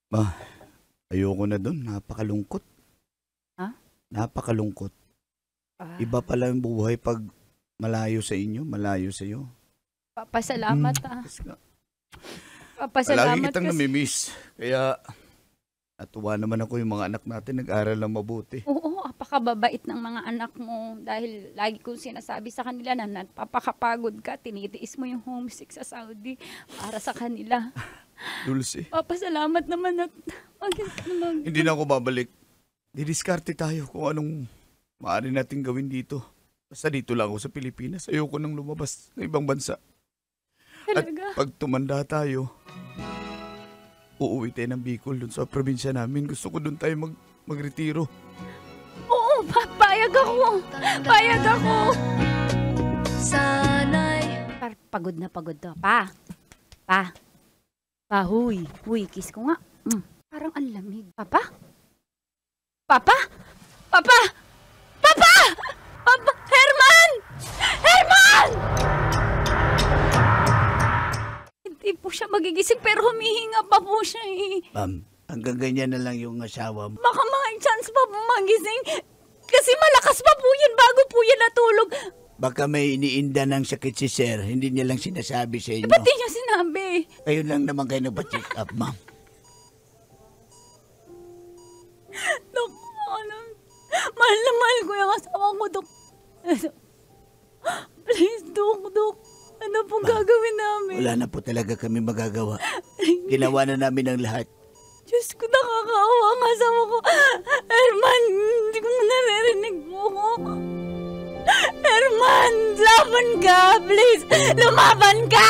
Ah, ayoko na dun. Napakalungkot. Ha? Napakalungkot. Ah, Iba pala yung buhay pag malayo sa inyo, malayo sa iyo. papasalamat Kasi nga, palagi Papasalamat kitang kasi. namimiss. Kaya, natuwa naman ako yung mga anak natin nag-aral ng mabuti. Oo, apakababait ng mga anak mo dahil lagi kong sinasabi sa kanila na napapakapagod ka, tinitiis mo yung homesick sa Saudi para sa kanila. Dulce, Papasalamat naman at hindi na ako babalik. Didiskarte tayo kung anong maaari natin gawin dito. Basta dito lang ako sa Pilipinas. Ayoko nang lumabas ng ibang bansa. At talaga. pag tumanda tayo, uuwi tayo ng Bicol dun sa probinsya namin. Gusto ko dun tayo magretiro. Oo, payag ako. Payag ako. Sana'y Pagod na pagod to. Huy. Huy, kiss ko nga. Parang ang lamig. Papa? Papa? Papa! Papa! Papa! Herman! Herman! Hindi po siya magigising pero humihinga pa po siya eh. Ma'am, hanggang ganyan na lang yung asawa mo. Baka may chance pa po magising. Kasi malakas pa po yan bago po yan natulog. Baka may iniinda ng sakit si sir, hindi niya lang sinasabi sa inyo. Ba't di niya sinabi? Kayo lang naman kayo nagpa-check up, ma'am. Dok, mahal na mahal ko yung asawa ko, Dok. Please, Dok. Ano pong gagawin namin? Wala na po talaga kami magagawa. Ginawa na namin ang lahat. Diyos ko, nakakaawa ang asawa ko. Herman, hindi ko naririnig mo. Herman, laban ka, please. Lumaban ka!